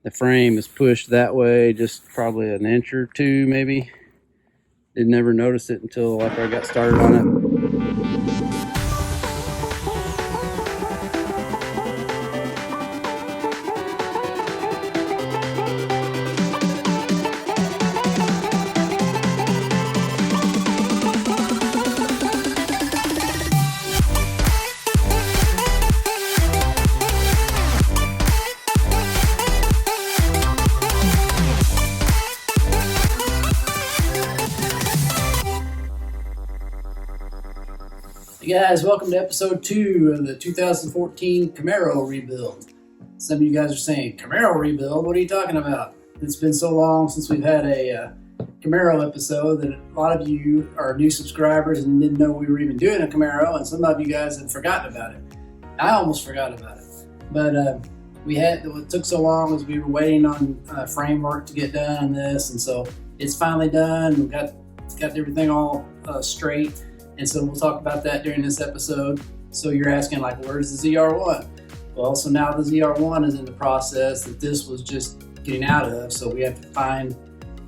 The frame is pushed that way, just probably an inch or two maybe. Did never notice it until after I got started on it. Hey guys, welcome to episode 2 of the 2014 Camaro rebuild. Some of you guys are saying, Camaro rebuild? What are you talking about? It's been so long since we've had a Camaro episode that a lot of you are new subscribers and didn't know we were even doing a Camaro, and some of you guys had forgotten about it. I almost forgot about it. But what took so long was we were waiting on framework to get done on this, and so it's finally done. We've got everything all straight. And so we'll talk about that during this episode. So you're asking, like, where's the ZR1? Well, so now the ZR1 is in the process that this was just getting out of. So we have to find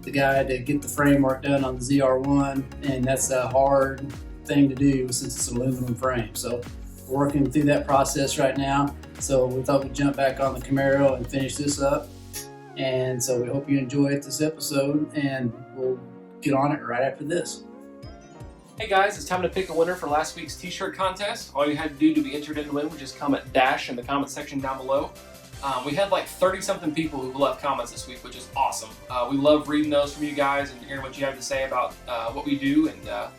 the guy to get the framework done on the ZR1. And that's a hard thing to do since it's an aluminum frame. So we're working through that process right now. So we thought we'd jump back on the Camaro and finish this up. And so we hope you enjoyed this episode, and we'll get on it right after this. Hey guys, it's time to pick a winner for last week's t-shirt contest. All you had to do to be entered in to win was just comment dash in the comment section down below. We had like 30-something people who left comments this week, which is awesome. We love reading those from you guys and hearing what you have to say about what we do. And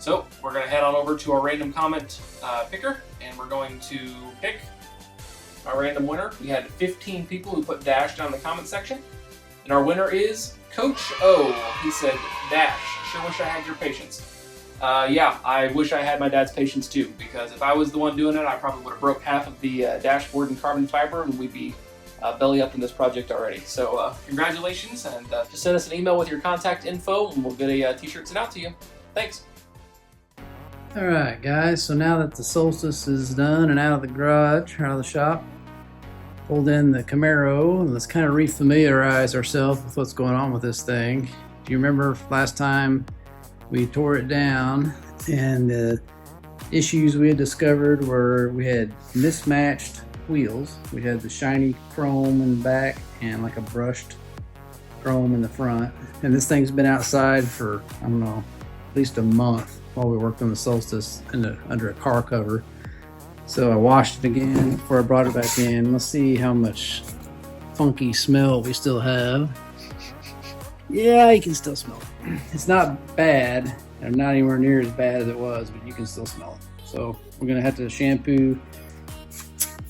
so we're going to head on over to our random comment picker, and we're going to pick our random winner. We had 15 people who put dash down in the comment section. And our winner is Coach O. He said, dash, sure wish I had your patience. Yeah, I wish I had my dad's patience too, because if I was the one doing it, I probably would have broke half of the dashboard in carbon fiber, and we'd be belly up in this project already. So congratulations, and just send us an email with your contact info, and we'll get a t-shirt sent out to you. Thanks. All right, guys, so now that the Solstice is done and out of the garage, out of the shop, pulled in the Camaro, and let's kind of refamiliarize ourselves with what's going on with this thing. Do you remember last time we tore it down, and the issues we had discovered were we had mismatched wheels. We had the shiny chrome in the back and like a brushed chrome in the front. And this thing's been outside for, I don't know, at least a month while we worked on the Solstice under a car cover. So I washed it again before I brought it back in. Let's see how much funky smell we still have. Yeah, you can still smell it. It's not bad, and not anywhere near as bad as it was, but you can still smell it. So we're gonna have to shampoo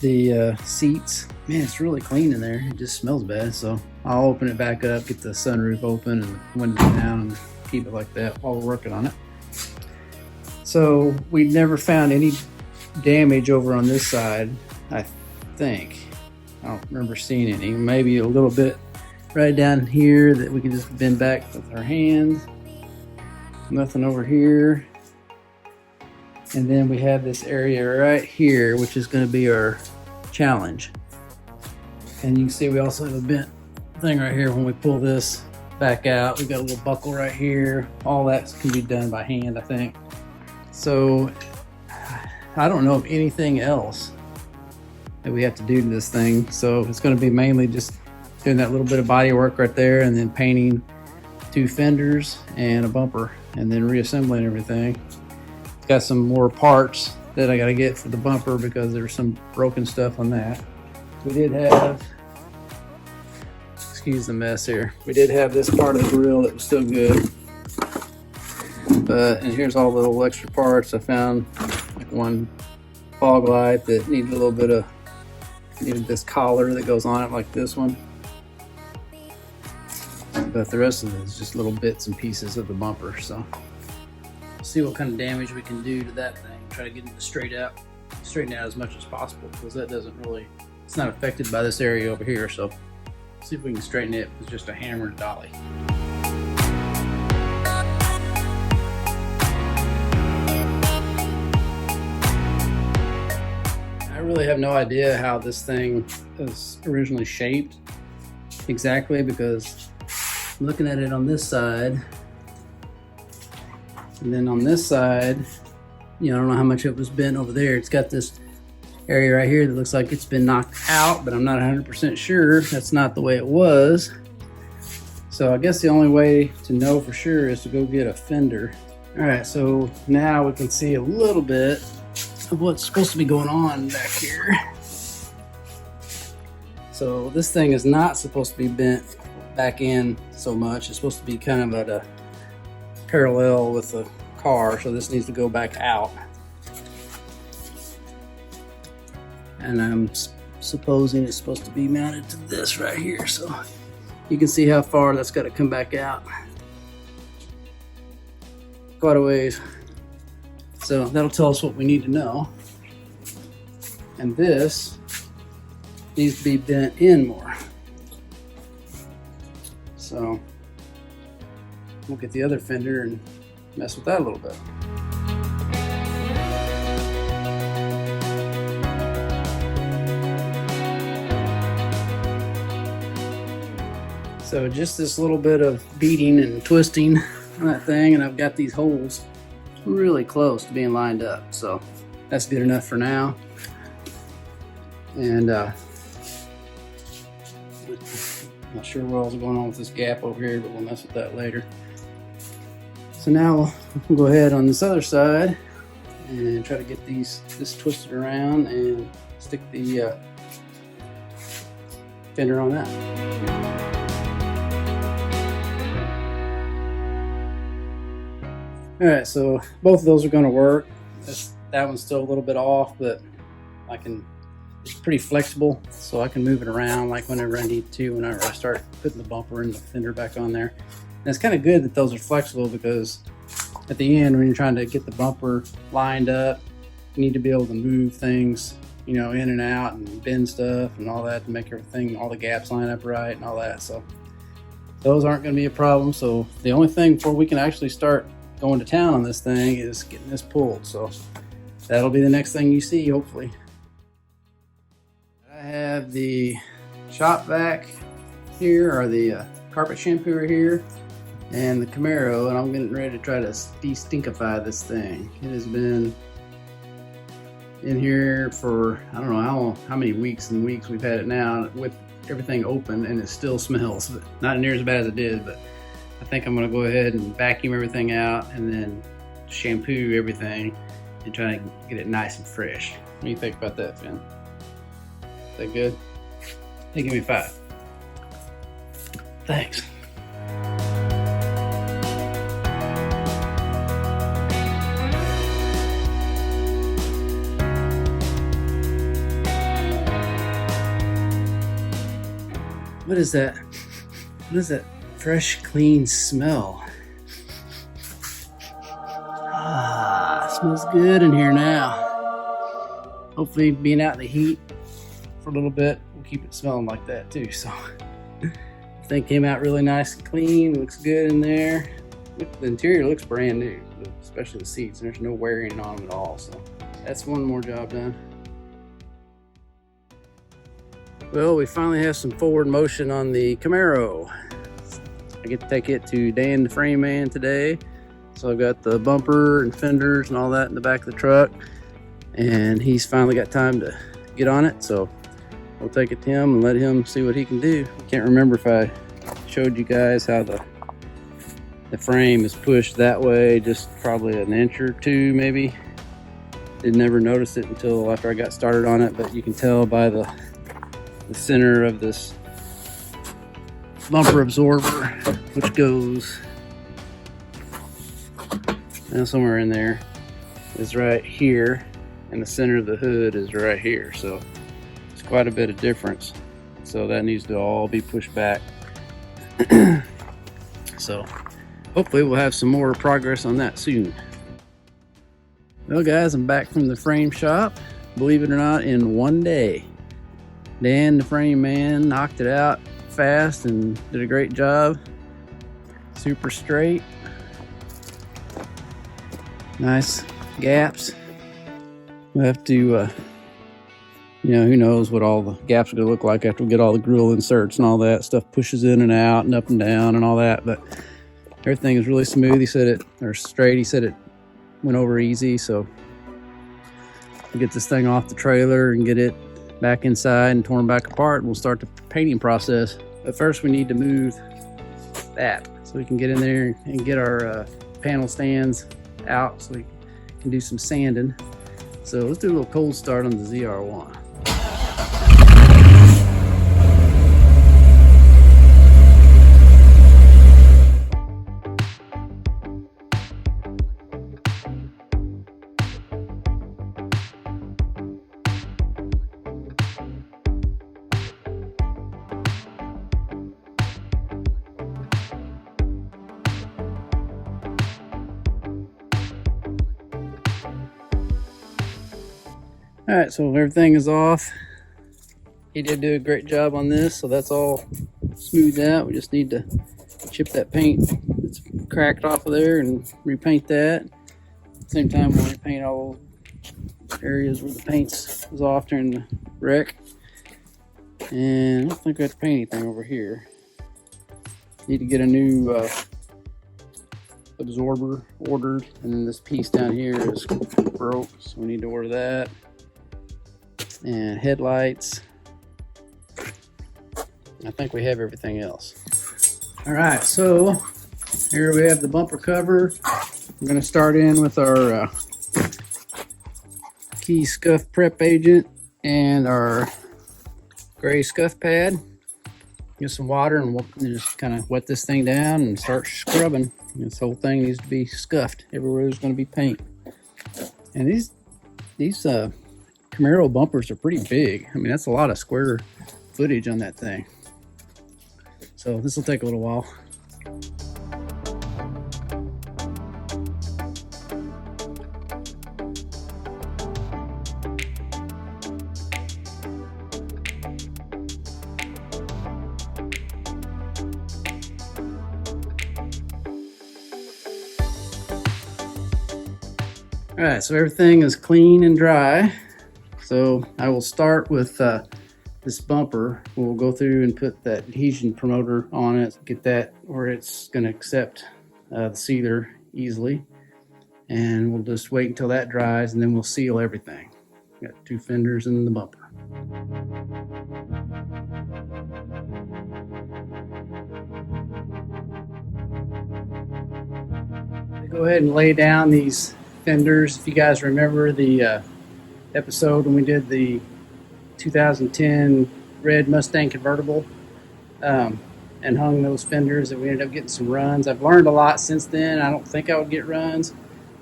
the seats. Man, it's really clean in there. It just smells bad. So I'll open it back up, get the sunroof open and the windows down, and keep it like that while we're working on it. So we never found any damage over on this side, I think. I don't remember seeing any. Maybe a little bit right down here that we can just bend back with our hand. Nothing over here. And then we have this area right here, which is going to be our challenge. And you can see we also have a bent thing right here when we pull this back out. We've got a little buckle right here. All that can be done by hand, I think. So I don't know of anything else that we have to do to this thing. So it's going to be mainly just doing that little bit of body work right there, and then painting 2 fenders and a bumper, and then reassembling everything. It's got some more parts that I got to get for the bumper because there's some broken stuff on that. We did have, excuse the mess here, we did have this part of the grill that was still good. And here's all the little extra parts. I found like one fog light that needed a little bit of, needed this collar that goes on it like this one. But the rest of it is just little bits and pieces of the bumper. So see what kind of damage we can do to that thing. Try to get it straighten out as much as possible, because that doesn't really, it's not affected by this area over here. So see if we can straighten it with just a hammered dolly. I really have no idea how this thing was originally shaped. exactly because I'm looking at it on this side, and then on this side, you know, I don't know how much it was bent over there. It's got this area right here that looks like it's been knocked out, but I'm not 100% sure. That's not the way it was. So I guess the only way to know for sure is to go get a fender. All right, so now we can see a little bit of what's supposed to be going on back here. So this thing is not supposed to be bent back in so much. It's supposed to be kind of at a parallel with the car, so this needs to go back out. And I'm supposing it's supposed to be mounted to this right here, so you can see how far that's got to come back out. Quite a ways. So that'll tell us what we need to know. And this needs to be bent in more. So we'll get the other fender and mess with that a little bit. So just this little bit of beating and twisting on that thing, and I've got these holes really close to being lined up. So that's good enough for now. And not sure what else is going on with this gap over here, but we'll mess with that later. So now we'll go ahead on this other side and try to get this twisted around and stick the fender on that. All right, so both of those are going to work. That one's still a little bit off, but it's pretty flexible, so I can move it around like whenever I need to, whenever I start putting the bumper and the fender back on there. And it's kind of good that those are flexible, because at the end, when you're trying to get the bumper lined up, you need to be able to move things, you know, in and out and bend stuff and all that to make everything, all the gaps line up right and all that. So those aren't going to be a problem. So the only thing before we can actually start going to town on this thing is getting this pulled. So that'll be the next thing you see, hopefully. I have the shop vac here, or the carpet shampooer here, and the Camaro, and I'm getting ready to try to de-stinkify this thing. It has been in here for, I don't know how many weeks and weeks we've had it now with everything open, and it still smells, but not near as bad as it did. But I think I'm gonna go ahead and vacuum everything out and then shampoo everything and try to get it nice and fresh. What do you think about that, Finn? Is that good? Hey, give me 5. Thanks. What is that? What is that fresh, clean smell? Ah, it smells good in here now. Hopefully being out in the heat for a little bit will keep it smelling like that too. So the thing came out really nice and clean. Looks good in there. The interior looks brand new, especially the seats. There's no wearing on them at all. So that's one more job done. Well, we finally have some forward motion on the Camaro. I get to take it to Dan the Frame Man today. So I've got the bumper and fenders and all that in the back of the truck. And he's finally got time to get on it. So we'll take it to him and let him see what he can do. I can't remember if I showed you guys how the frame is pushed that way, just probably an inch or two maybe. Did never notice it until after I got started on it, but you can tell by the center of this bumper absorber, which goes somewhere in there, is right here, and the center of the hood is right here. So it's quite a bit of difference. So that needs to all be pushed back. So hopefully we'll have some more progress on that soon. Well guys, I'm back from the frame shop, believe it or not, in one day. Dan the Frame Man knocked it out fast and did a great job. Super straight. Nice gaps. We'll have to you know, who knows what all the gaps are going to look like after we get all the grill inserts and all that stuff pushes in and out and up and down and all that. But everything is really smooth. He said it, or straight. He said it went over easy. So we'll get this thing off the trailer and get it back inside and torn back apart. And we'll start the painting process. But first we need to move that so we can get in there and get our panel stands out so we can do some sanding. So let's do a little cold start on the ZR1. All right, so everything is off. He did do a great job on this, so that's all smoothed out. We just need to chip that paint that's cracked off of there and repaint that. At the same time, we'll repaint all those areas where the paint was off during the wreck. And I don't think we have to paint anything over here. Need to get a new absorber ordered, and then this piece down here is broke, so we need to order that. And headlights. I think we have everything else. All right, so here we have the bumper cover. We're going to start in with our key scuff prep agent and our gray scuff pad. Get some water and we'll just kind of wet this thing down and start scrubbing. This whole thing needs to be scuffed everywhere there's going to be paint. And these Camaro bumpers are pretty big. I mean, that's a lot of square footage on that thing. So this will take a little while. All right, so everything is clean and dry. So I will start with this bumper. We'll go through and put that adhesion promoter on it, get that where it's going to accept the sealer easily. And we'll just wait until that dries and then we'll seal everything. Got 2 fenders in the bumper. Go ahead and lay down these fenders. If you guys remember the episode when we did the 2010 red Mustang convertible and hung those fenders, that we ended up getting some runs. I've learned a lot since then. I don't think I would get runs,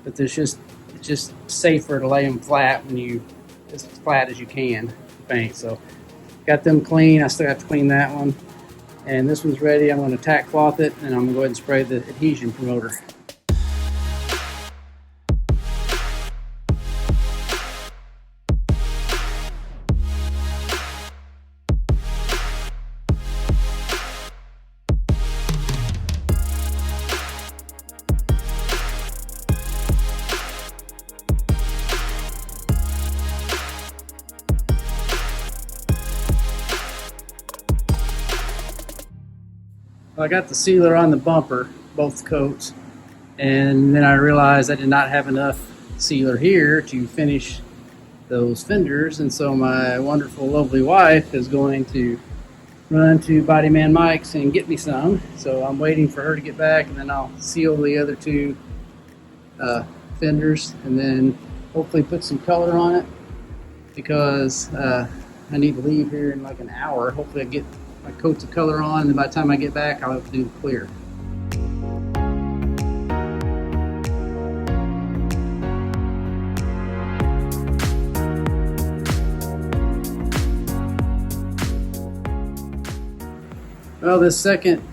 but it's just safer to lay them flat when you as flat as you can paint. So got them clean. I still have to clean that one, and this one's ready. I'm going to tack cloth it and I'm going to go ahead and spray the adhesion promoter. Well, I got the sealer on the bumper, both coats, and then I realized I did not have enough sealer here to finish those fenders, and so my wonderful, lovely wife is going to run to Body Man Mike's and get me some. So I'm waiting for her to get back, and then I'll seal the other 2 fenders, and then hopefully put some color on it, because I need to leave here in like an hour. Hopefully I get my coats of color on, and then by the time I get back, I'll have to do the clear. Well, this second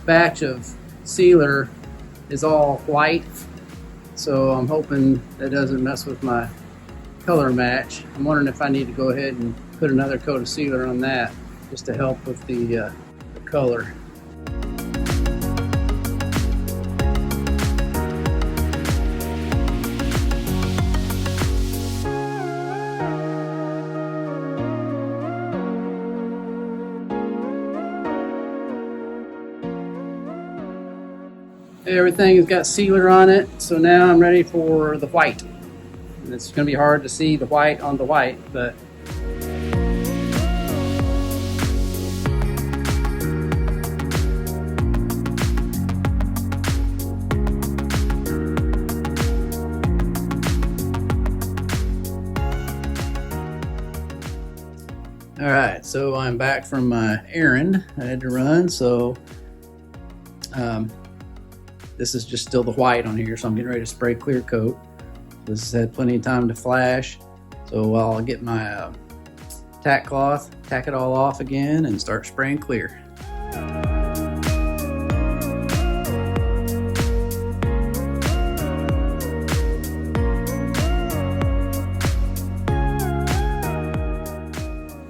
batch of sealer is all white, so I'm hoping that doesn't mess with my color match. I'm wondering if I need to go ahead and put another coat of sealer on that, just to help with the color. Okay, everything has got sealer on it, so now I'm ready for the white. And it's going to be hard to see the white on the white, but all right, so I'm back from my errand I had to run, so this is just still the white on here, so I'm getting ready to spray clear coat. This has had plenty of time to flash, so I'll get my tack cloth, tack it all off again, and start spraying clear.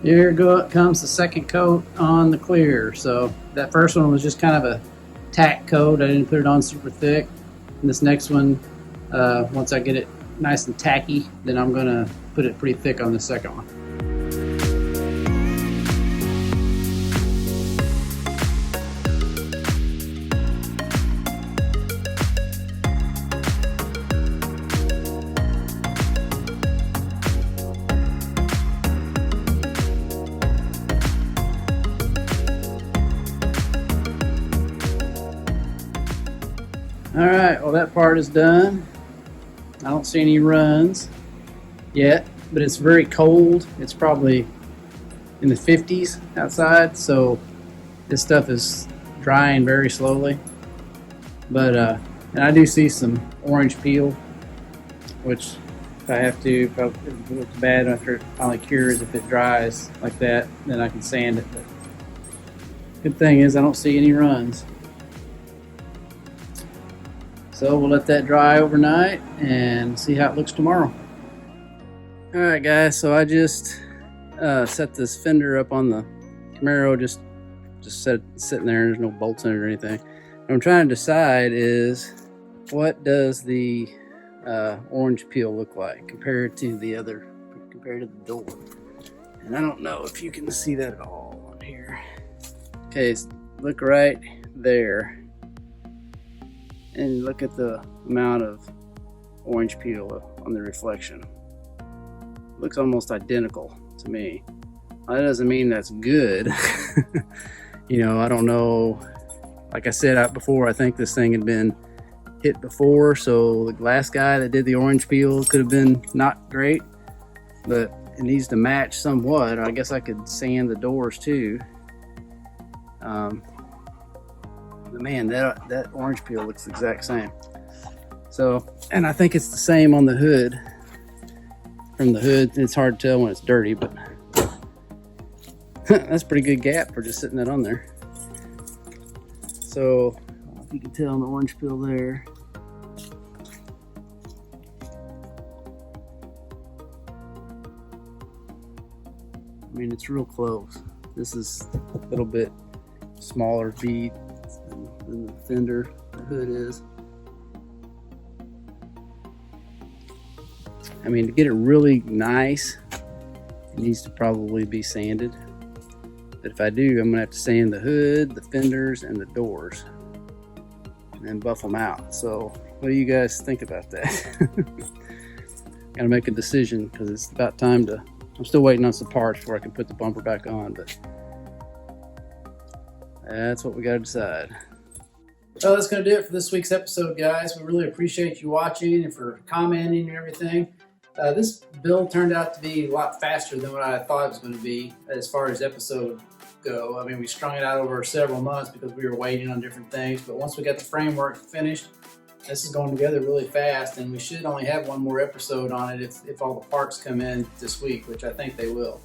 Here comes the second coat on the clear. So that first one was just kind of a tack coat. I didn't put it on super thick. And this next one, once I get it nice and tacky, then I'm gonna put it pretty thick on the second one. All right, well that part is done. I don't see any runs yet, but it's very cold. It's probably in the 50s outside, so this stuff is drying very slowly. But and I do see some orange peel, which if I have to, if it looks bad after it finally cures, if it dries like that, then I can sand it. But good thing is I don't see any runs. So we'll let that dry overnight and see how it looks tomorrow. All right, guys, so I just set this fender up on the Camaro, just sitting there. There's no bolts in it or anything. What I'm trying to decide is, what does the orange peel look like compared to the door? And I don't know if you can see that at all on here. Okay, look right there. And look at the amount of orange peel on the reflection. Looks almost identical to me. That doesn't mean that's good. You know, I don't know. Like I said before, I think this thing had been hit before, so the glass guy that did the orange peel could have been not great, but it needs to match somewhat. I guess I could sand the doors too. But man, that orange peel looks the exact same. So, and I think it's the same on the hood. From the hood, it's hard to tell when it's dirty, but that's a pretty good gap for just sitting that on there. So, if you can tell on the orange peel there. I mean, it's real close. This is a little bit smaller bead than the fender, the hood is. I mean, to get it really nice, it needs to probably be sanded. But if I do, I'm gonna have to sand the hood, the fenders, and the doors, and then buff them out. So what do you guys think about that? Gotta make a decision, because it's about time to, I'm still waiting on some parts before I can put the bumper back on, but that's what we gotta decide. Well, that's going to do it for this week's episode, guys. We really appreciate you watching and for commenting and everything. This build turned out to be a lot faster than what I thought it was going to be as far as episodes go. I mean, we strung it out over several months because we were waiting on different things. But once we got the framework finished, this is going together really fast, and we should only have one more episode on it if all the parts come in this week, which I think they will.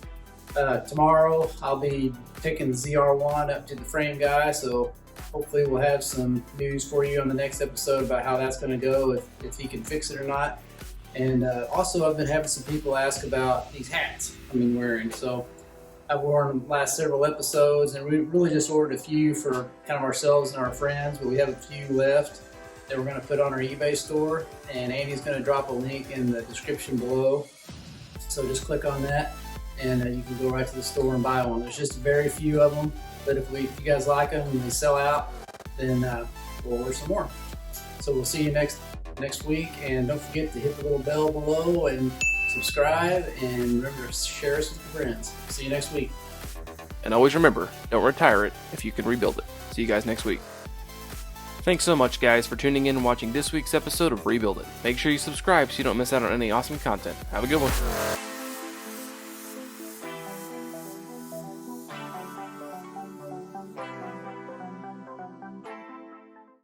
Tomorrow, I'll be picking the ZR1 up to the frame guy, so hopefully we'll have some news for you on the next episode about how that's going to go, if he can fix it or not. And also, I've been having some people ask about these hats I've been wearing. So I've worn them the last several episodes, and we really just ordered a few for kind of ourselves and our friends, but we have a few left that we're going to put on our eBay store, and Andy's going to drop a link in the description below. So just click on that, and you can go right to the store and buy one. There's just very few of them, but if you guys like them and they sell out, then we'll order some more. So we'll see you next week, and don't forget to hit the little bell below and subscribe, and remember to share us with your friends. See you next week. And always remember, don't retire it if you can rebuild it. See you guys next week. Thanks so much, guys, for tuning in and watching this week's episode of Rebuild It. Make sure you subscribe so you don't miss out on any awesome content. Have a good one.